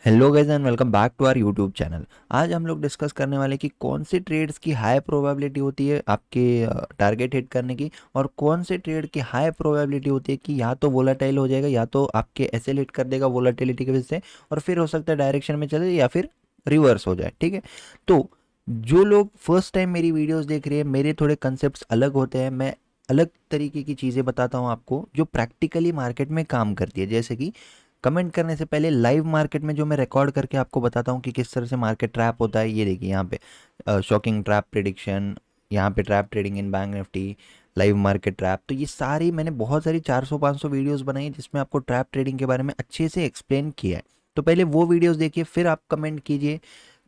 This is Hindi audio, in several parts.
Hello guys and welcome back to our YouTube channel. आज हम लोग डिस्कस करने वाले कि कौन से ट्रेड्स की हाई प्रोबेबिलिटी होती है आपके टारगेट हिट करने की, और कौन से ट्रेड की हाई प्रोबेबिलिटी होती है कि या तो वोलाटाइल हो जाएगा या तो आपके एसएल हिट कर देगा वोलाटिलिटी की वजह से, और फिर हो सकता है डायरेक्शन में चले या फिर रिवर्स हो जाए। ठीक है, तो जो लोग फर्स्ट टाइम मेरी वीडियोस देख रहे हैं, मेरे थोड़े कंसेप्ट अलग होते हैं। मैं अलग तरीके की चीज़ें बताता हूँ आपको जो प्रैक्टिकली मार्केट में काम करती है। जैसे कि कमेंट करने से पहले लाइव मार्केट में जो मैं रिकॉर्ड करके आपको बताता हूँ कि किस तरह से मार्केट ट्रैप होता है। ये देखिए यहाँ पे शॉकिंग ट्रैप प्रिडिक्शन, यहाँ पे trap trading in bank Nifty, live market trap. तो ये सारी मैंने बहुत सारी 400-500 वीडियोस बनाई हैं जिसमें आपको ट्रैप ट्रेडिंग के बारे में अच्छे से एक्सप्लेन किया है। तो पहले वो वीडियोस देखिए, फिर आप कमेंट कीजिए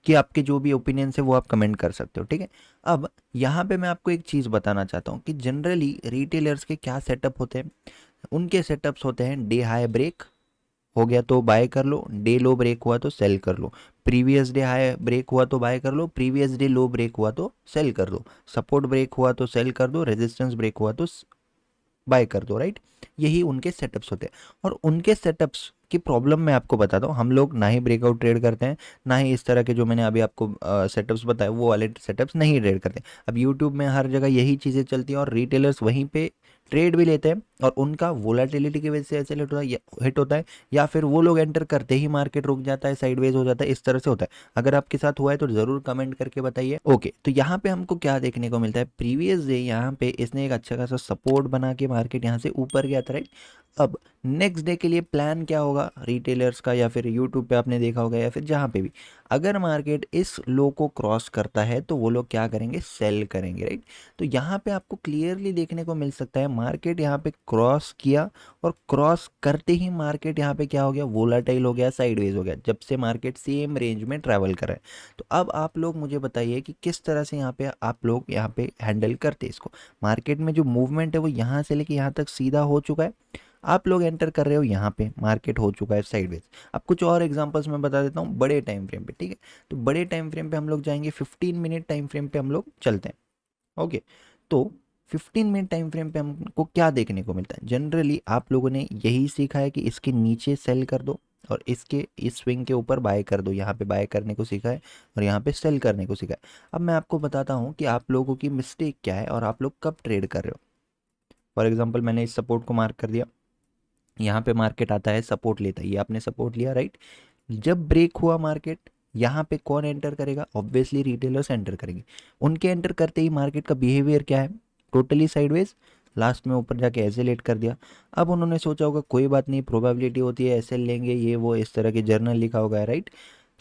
कि आपके जो भी ओपिनियंस है वो आप कमेंट कर सकते हो। ठीक है, अब यहाँ पे मैं आपको एक चीज़ बताना चाहता हूँ कि जनरली रिटेलर्स के क्या सेटअप होते हैं। उनके सेटअप्स होते हैं डे हाई ब्रेक हो गया तो बाय कर लो, डे लो ब्रेक हुआ तो सेल कर लो, प्रीवियस डे हाई ब्रेक हुआ तो बाय कर लो, प्रीवियस डे लो ब्रेक हुआ तो सेल कर दो, सपोर्ट ब्रेक हुआ तो सेल कर दो, रेजिस्टेंस ब्रेक हुआ तो बाय कर दो। राइट, यही उनके सेटअप्स होते हैं। और उनके सेटअप्स की प्रॉब्लम मैं आपको बताता हूँ, हम लोग ना ही ब्रेकआउट ट्रेड करते हैं, ना ही इस तरह के जो मैंने अभी आपको सेटअप्स बताए वो वाले सेटअप्स नहीं ट्रेड करते। अब यूट्यूब में हर जगह यही चीज़ें चलती हैं और रिटेलर्स वहीं पे ट्रेड भी लेते हैं, और उनका वोलाटिलिटी की वजह से ऐसे हिट होता है, या फिर वो लोग एंटर करते ही मार्केट रुक जाता है, साइडवेज हो जाता है, इस तरह से होता है। अगर आपके साथ हुआ है तो ज़रूर कमेंट करके बताइए। ओके, तो यहाँ पे हमको क्या देखने को मिलता है, प्रीवियस डे यहाँ पे इसने एक अच्छा खासा सपोर्ट बना के मार्केट यहाँ से ऊपर गया था। राइट, अब नेक्स्ट डे के लिए प्लान क्या होगा रिटेलर्स का, या फिर यूट्यूब पे आपने देखा होगा या फिर जहाँ पे भी, अगर मार्केट इस लो को क्रॉस करता है तो वो लोग क्या करेंगे, सेल करेंगे। राइट, तो यहाँ पे आपको क्लियरली देखने को मिल सकता है मार्केट यहाँ पे क्रॉस किया, और क्रॉस करते ही मार्केट यहाँ पे क्या हो गया, वोलाटाइल हो गया, साइडवेज हो गया, जब से मार्केट सेम रेंज में ट्रैवल कर रहा है। तो अब आप लोग मुझे बताइए कि किस तरह से यहाँ पे आप लोग यहाँ पे हैंडल करते हैं इसको। मार्केट में जो मूवमेंट है वो यहाँ से लेके यहाँ तक सीधा हो चुका है, आप लोग एंटर कर रहे हो, यहाँ पे मार्केट हो चुका है साइडवेज। अब कुछ और एग्जांपल्स मैं बता देता हूँ बड़े टाइम फ्रेम पे। ठीक है, तो बड़े टाइम फ्रेम पे हम लोग जाएंगे, 15 मिनट टाइम फ्रेम पे हम लोग चलते हैं। ओके, तो 15 मिनट टाइम फ्रेम पे हमको क्या देखने को मिलता है, जनरली आप लोगों ने यही सीखा है कि इसके नीचे सेल कर दो और इसके इस स्विंग के ऊपर बाय कर दो। यहाँ पे बाय करने को सीखा है और यहाँ पे सेल करने को सीखा है। अब मैं आपको बताता हूँ कि आप लोगों की मिस्टेक क्या है और आप लोग कब ट्रेड कर रहे हो। फॉर एग्जाम्पल मैंने इस सपोर्ट को मार्क कर दिया, यहाँ पे मार्केट आता है, सपोर्ट लेता है, ये आपने सपोर्ट लिया। राइट, जब ब्रेक हुआ मार्केट, यहाँ पे कौन एंटर करेगा, ऑब्वियसली रिटेलर्स एंटर करेंगे। उनके एंटर करते ही मार्केट का बिहेवियर क्या है, टोटली साइडवेज, लास्ट में ऊपर जाके ऐसे लेट कर दिया। अब उन्होंने सोचा होगा कोई बात नहीं, प्रोबेबिलिटी होती है ऐसे लेंगे, ये वो इस तरह के जर्नल लिखा होगा है। राइट,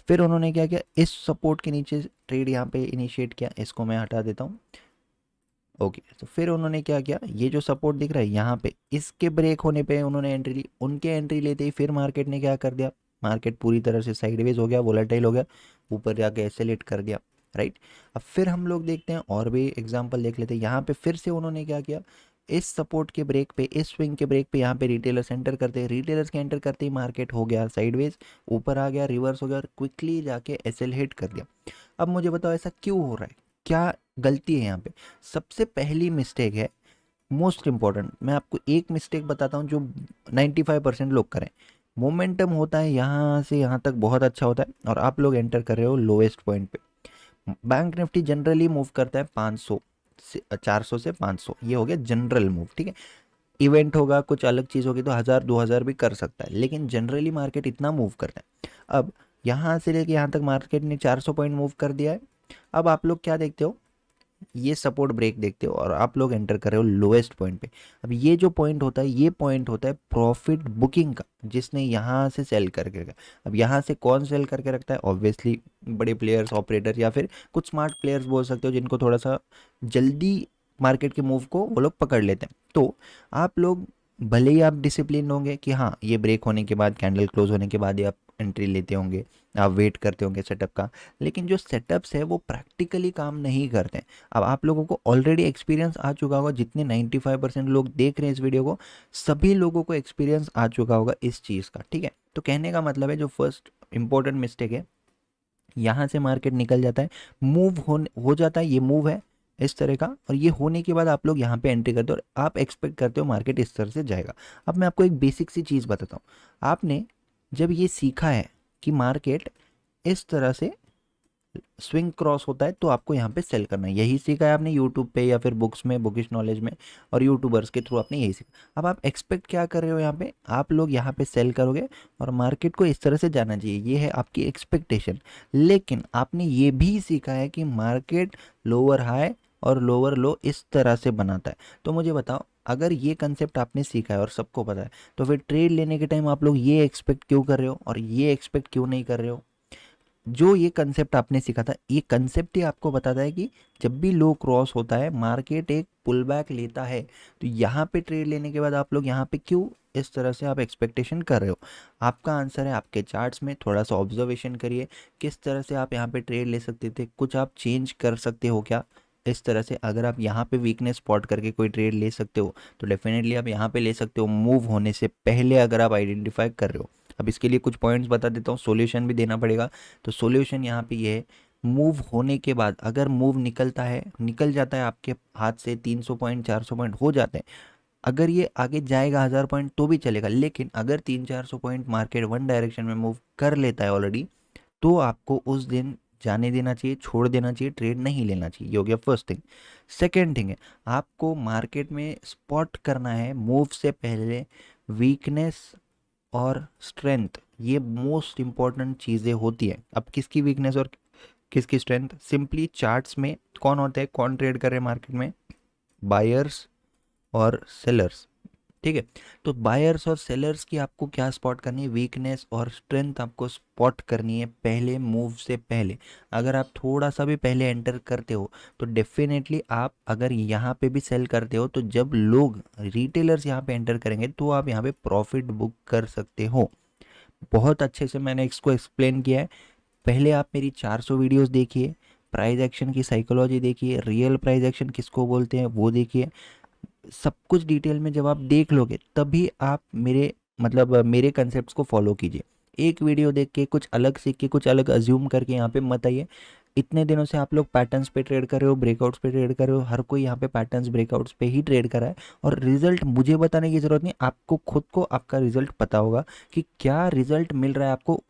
फिर उन्होंने क्या किया, इस सपोर्ट के नीचे ट्रेड यहाँ पे इनिशिएट किया, इसको मैं हटा देता हूँ। ओके, तो फिर उन्होंने क्या किया, ये जो सपोर्ट दिख रहा है यहाँ पे, इसके ब्रेक होने पे उन्होंने एंट्री ली। उनके एंट्री लेते ही फिर मार्केट ने क्या कर दिया, मार्केट पूरी तरह से साइडवेज हो गया, वोलेटाइल हो गया, ऊपर जाके एसेलेट कर दिया। राइट, अब फिर हम लोग देखते हैं और भी एग्जांपल देख लेते हैं। यहाँ पे फिर से उन्होंने क्या किया, इस सपोर्ट के ब्रेक पे, इस स्विंग के ब्रेक पे यहाँ पे रिटेलर्स एंटर करते हैं, रिटेलर्स के एंटर करते ही मार्केट हो गया साइडवेज, ऊपर आ गया, रिवर्स हो गया, और क्विकली जाके एसएल हिट कर दिया। अब मुझे बताओ ऐसा क्यों हो रहा है, क्या गलती है यहाँ पे। सबसे पहली मिस्टेक है, मोस्ट इंपॉर्टेंट, मैं आपको एक मिस्टेक बताता हूँ जो 95% लोग करें। मोमेंटम होता है यहाँ से यहाँ तक बहुत अच्छा होता है, और आप लोग एंटर कर रहे हो लोएस्ट पॉइंट पे। बैंक निफ्टी जनरली मूव करता है 500 से 400 से 500, ये हो गया जनरल मूव। ठीक है, इवेंट होगा, कुछ अलग चीज़ होगी तो 1000-2000 भी कर सकता है, लेकिन जनरली मार्केट इतना मूव करता है। अब यहाँ से लेके यहाँ तक मार्केट ने 400 पॉइंट मूव कर दिया है। अब आप लोग क्या देखते हो, ये सपोर्ट ब्रेक देखते हो और आप लोग एंटर कर रहे हो लोएस्ट पॉइंट पे। अब ये जो पॉइंट होता है, ये पॉइंट होता है प्रॉफिट बुकिंग का, जिसने यहाँ से सेल करके रखा। अब यहाँ से कौन सेल करके रखता है, ऑब्वियसली बड़े प्लेयर्स, ऑपरेटर, या फिर कुछ स्मार्ट प्लेयर्स बोल सकते हो, जिनको थोड़ा सा जल्दी मार्केट के मूव को वो लोग पकड़ लेते हैं। तो आप लोग भले ही आप डिसिप्लिन होंगे कि हाँ ये ब्रेक होने के बाद, कैंडल क्लोज होने के बाद ही आप एंट्री लेते होंगे, आप वेट करते होंगे सेटअप का, लेकिन जो सेटअप्स है वो प्रैक्टिकली काम नहीं करते हैं। अब आप लोगों को ऑलरेडी एक्सपीरियंस आ चुका होगा, जितने 95% लोग देख रहे हैं इस वीडियो को, सभी लोगों को एक्सपीरियंस आ चुका होगा इस चीज़ का। ठीक है, तो कहने का मतलब है जो फर्स्ट इंपॉर्टेंट मिस्टेक है, यहाँ से मार्केट निकल जाता है, मूव हो जाता है, ये मूव है इस तरह का, और ये होने के बाद आप लोग यहाँ पे एंट्री करते हो और आप एक्सपेक्ट करते हो मार्केट इस तरह से जाएगा। अब मैं आपको एक बेसिक सी चीज़ बताता हूँ, आपने जब ये सीखा है कि मार्केट इस तरह से स्विंग क्रॉस होता है तो आपको यहाँ पे सेल करना है। यही सीखा है आपने यूट्यूब पे या फिर बुक्स में, बुकिश नॉलेज में, और यूट्यूबर्स के थ्रू आपने यही सीखा। अब आप एक्सपेक्ट क्या कर रहे हो यहाँ पे, आप लोग यहाँ पे सेल करोगे और मार्केट को इस तरह से जाना चाहिए, ये है आपकी एक्सपेक्टेशन। लेकिन आपने ये भी सीखा है कि मार्केट लोअर हाई और लोअर लो इस तरह से बनाता है। तो मुझे बताओ, अगर ये कंसेप्ट आपने सीखा है और सबको पता है, तो फिर ट्रेड लेने के टाइम आप लोग ये एक्सपेक्ट क्यों कर रहे हो और ये एक्सपेक्ट क्यों नहीं कर रहे हो? जो ये कंसेप्ट आपने सीखा था, ये कंसेप्ट ही आपको बताता है कि जब भी लो क्रॉस होता है, मार्केट एक पुल बैक लेता है, तो यहाँ पे ट्रेड लेने के बाद आप लोग यहाँ पे क्यों इस तरह से आप एक्सपेक्टेशन कर रहे हो? आपका आंसर है आपके चार्ट्स में। थोड़ा सा ऑब्जर्वेशन करिए, किस तरह से आप यहाँ पे ट्रेड ले सकते थे, कुछ आप चेंज कर सकते हो क्या इस तरह से? अगर आप यहाँ पे वीकनेस स्पॉट करके कोई ट्रेड ले सकते हो तो डेफिनेटली आप यहाँ पे ले सकते हो, मूव होने से पहले अगर आप आइडेंटिफाई कर रहे हो। अब इसके लिए कुछ पॉइंट्स बता देता हूँ, सॉल्यूशन भी देना पड़ेगा। तो सॉल्यूशन यहाँ पे ये है, मूव होने के बाद अगर मूव निकलता है, निकल जाता है आपके हाथ से, 300 पॉइंट 400 पॉइंट हो जाते हैं, अगर ये आगे जाएगा 1000 पॉइंट तो भी चलेगा। लेकिन अगर 300-400 पॉइंट मार्केट वन डायरेक्शन में मूव कर लेता है ऑलरेडी, तो आपको उस दिन जाने देना चाहिए, छोड़ देना चाहिए, ट्रेड नहीं लेना चाहिए। ये हो गया फर्स्ट थिंग। सेकेंड थिंग है, आपको मार्केट में स्पॉट करना है मूव से पहले वीकनेस और स्ट्रेंथ। ये मोस्ट इंपॉर्टेंट चीज़ें होती हैं। अब किसकी वीकनेस और किसकी स्ट्रेंथ? सिंपली चार्ट्स में कौन होते हैं, कौन ट्रेड कर रहे हैं मार्केट में? बायर्स और सेलर्स। ठीक है, तो बायर्स और सेलर्स की आपको क्या स्पॉट करनी है? वीकनेस और स्ट्रेंथ आपको स्पॉट करनी है पहले, मूव से पहले। अगर आप थोड़ा सा भी पहले एंटर करते हो तो डेफिनेटली आप अगर यहाँ पे भी सेल करते हो, तो जब लोग रिटेलर्स यहाँ पे एंटर करेंगे तो आप यहाँ पे प्रॉफिट बुक कर सकते हो। बहुत अच्छे से मैंने इसको एक्सप्लेन किया है। पहले आप मेरी 400 वीडियोस देखिए, प्राइस एक्शन की साइकोलॉजी देखिए, रियल प्राइस एक्शन किसको बोलते हैं वो देखिए। सब कुछ डिटेल में जब आप देख लोगे तभी आप मेरे मतलब मेरे कंसेप्ट्स को फॉलो कीजिए। एक वीडियो देख के कुछ अलग सीख के कुछ अलग अज्यूम करके यहाँ पे मत आइए। इतने दिनों से आप लोग पैटर्न्स पे ट्रेड कर रहे हो, ब्रेकआउट्स पे ट्रेड कर रहे हो, हर कोई यहाँ पे पैटर्न्स ब्रेकआउट्स पे ही ट्रेड कर रहा है, और रिजल्ट मुझे बताने की ज़रूरत नहीं, आपको खुद को आपका रिजल्ट पता होगा कि क्या रिजल्ट मिल रहा है आपको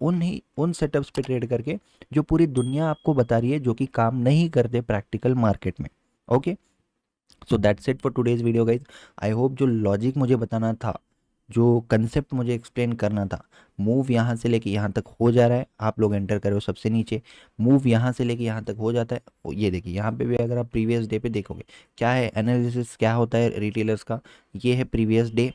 उन सेटअप्स पे ट्रेड करके जो पूरी दुनिया आपको बता रही है, जो कि काम नहीं करते प्रैक्टिकल मार्केट में। Okay, so that's it for today's video guys. I hope जो लॉजिक मुझे बताना था, जो कंसेप्ट मुझे एक्सप्लेन करना था, मूव यहाँ से लेके यहाँ तक हो जा रहा है, आप लोग एंटर करो सबसे नीचे, मूव यहाँ से लेके यहाँ तक हो जाता है। ये देखिए यहाँ पे भी अगर आप प्रीवियस डे पे देखोगे क्या है एनालिसिस, क्या होता है रिटेलर्स का, ये है प्रीवियस डे।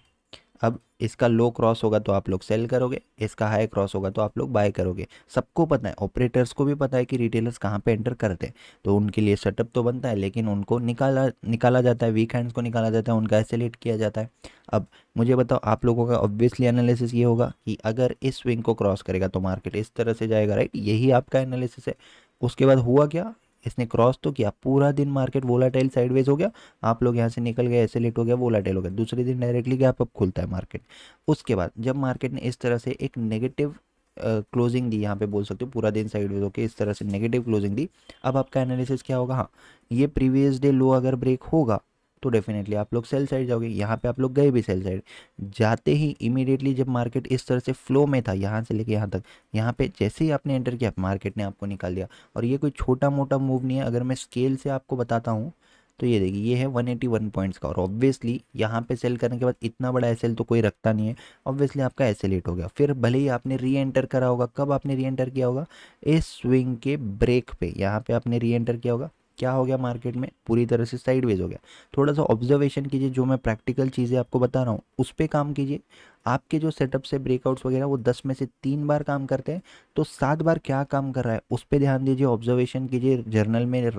अब इसका लो क्रॉस होगा तो आप लोग सेल करोगे, इसका हाई क्रॉस होगा तो आप लोग बाय करोगे। सबको पता है, ऑपरेटर्स को भी पता है कि रिटेलर्स कहाँ पे एंटर करते हैं, तो उनके लिए सेटअप तो बनता है, लेकिन उनको निकाला निकाला जाता है, वीक हैंड्स को निकाला जाता है, उनका एसेलेट किया जाता है। अब मुझे बताओ, आप लोगों का ऑब्वियसली एनालिसिस ये होगा कि अगर इस स्विंग को क्रॉस करेगा तो मार्केट इस तरह से जाएगा, राइट? यही आपका एनालिसिस है। उसके बाद हुआ क्या, इसने क्रॉस तो किया, पूरा दिन मार्केट वोलाटाइल साइडवेज हो गया, आप लोग यहाँ से निकल गए, एसेलेट हो गया, वोलाटाइल हो गया, दूसरे दिन डायरेक्टली गैप अप खुलता है मार्केट। उसके बाद जब मार्केट ने इस तरह से एक नेगेटिव क्लोजिंग दी, यहाँ पे बोल सकते हो पूरा दिन साइडवेज होकर इस तरह से नेगेटिव क्लोजिंग दी, अब आपका एनालिसिस क्या होगा? हाँ, ये प्रीवियस डे लो अगर ब्रेक होगा तो डेफिनेटली आप लोग सेल साइड जाओगे। यहाँ पे आप लोग गए भी सेल साइड, जाते ही इमीडिएटली जब मार्केट इस तरह से फ्लो में था यहाँ से लेके यहाँ तक, यहाँ पे जैसे ही आपने एंटर किया मार्केट ने आपको निकाल दिया। और ये कोई छोटा मोटा मूव नहीं है, अगर मैं स्केल से आपको बताता हूँ तो ये देखिए, ये है 181 पॉइंट्स का, और ऑब्वियसली यहाँ पे सेल करने के बाद इतना बड़ा एसएल तो कोई रखता नहीं है, ऑब्वियसली आपका एसएल हो गया। फिर भले ही आपने री एंटर करा होगा, कब आपने री एंटर किया होगा? इस स्विंग के ब्रेक पे यहाँ पे आपने री एंटर किया होगा, क्या हो गया मार्केट में? पूरी तरह से साइडवेज हो गया। थोड़ा सा ऑब्जर्वेशन कीजिए, जो मैं प्रैक्टिकल चीज़ें आपको बता रहा हूँ उस पर काम कीजिए। आपके जो सेटअप से ब्रेकआउट्स वगैरह वो 10 में से 3 बार काम करते हैं, तो 7 बार क्या काम कर रहा है उस पर ध्यान दीजिए, ऑब्जर्वेशन कीजिए, जर्नल में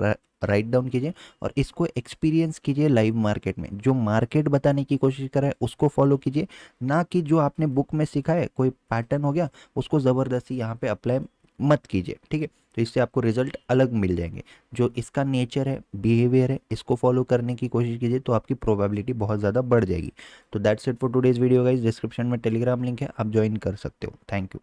राइट डाउन कीजिए, और इसको एक्सपीरियंस कीजिए लाइव मार्केट में। जो मार्केट बताने की कोशिश कर रहा है उसको फॉलो कीजिए, ना कि जो आपने बुक में सीखा है कोई पैटर्न हो गया उसको ज़बरदस्ती यहाँ पे अप्लाई मत कीजिए, ठीक है? तो इससे आपको रिजल्ट अलग मिल जाएंगे। जो इसका नेचर है, बिहेवियर है, इसको फॉलो करने की कोशिश कीजिए तो आपकी प्रोबेबिलिटी बहुत ज़्यादा बढ़ जाएगी। तो that's it for today's video guys. Description में टेलीग्राम लिंक है, आप ज्वाइन कर सकते हो। Thank you.